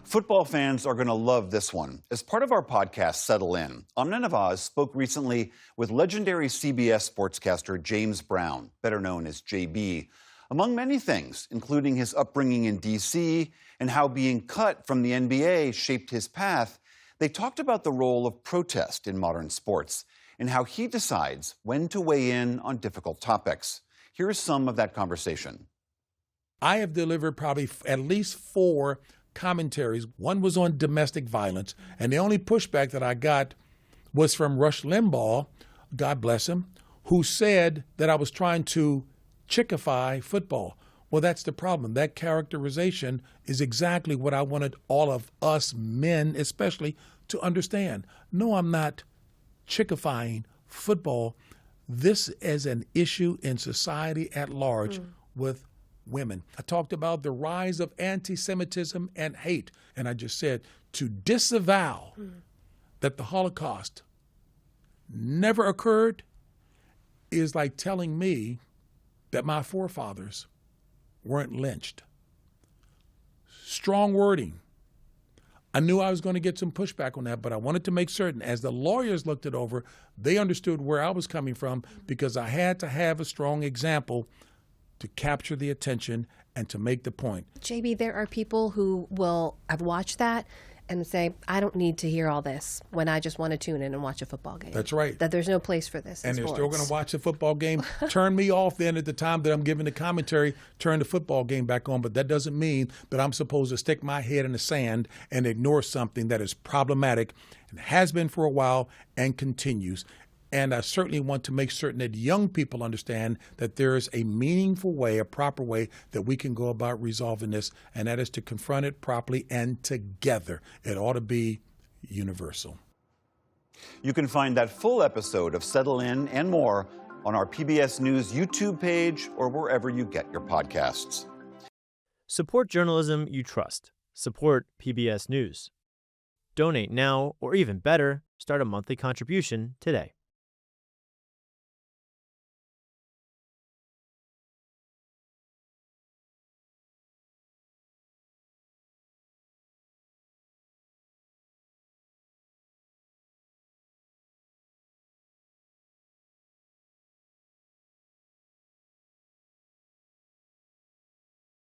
Football fans are going to love this one. As part of our podcast, Settle In, Amna Nawaz spoke recently with legendary CBS sportscaster James Brown, better known as JB, among many things, including his upbringing in D.C. and how being cut from the NBA shaped his path. They talked about the role of protest in modern sports and how he decides when to weigh in on difficult topics. Here's some of that conversation. I have delivered probably at least 4 commentaries. One was on domestic violence, and the only pushback that I got was from Rush Limbaugh, God bless him, who said that I was trying to chickify football. Well, that's the problem. That characterization is exactly what I wanted all of us men especially to understand. No, I'm not chickifying football. This is an issue in society at large with women. I talked about the rise of anti-Semitism and hate, and I just said to disavow that the Holocaust never occurred is like telling me that my forefathers weren't lynched. Strong wording. I knew I was going to get some pushback on that, but I wanted to make certain as the lawyers looked it over, they understood where I was coming from because I had to have a strong example to capture the attention and to make the point. JB, there are people who will have watched that and say, I don't need to hear all this when I just want to tune in and watch a football game. That's right. That there's no place for this And in they're sports. still going to watch the football game. Turn me off then at the time that I'm giving the commentary, turn the football game back on. But that doesn't mean that I'm supposed to stick my head in the sand and ignore something that is problematic and has been for a while and continues. And I certainly want to make certain that young people understand that there is a meaningful way, a proper way that we can go about resolving this, and that is to confront it properly and together. It ought to be universal. You can find that full episode of Settle In and more on our PBS News YouTube page or wherever you get your podcasts. Support journalism you trust. Support PBS News. Donate now, or even better, start a monthly contribution today.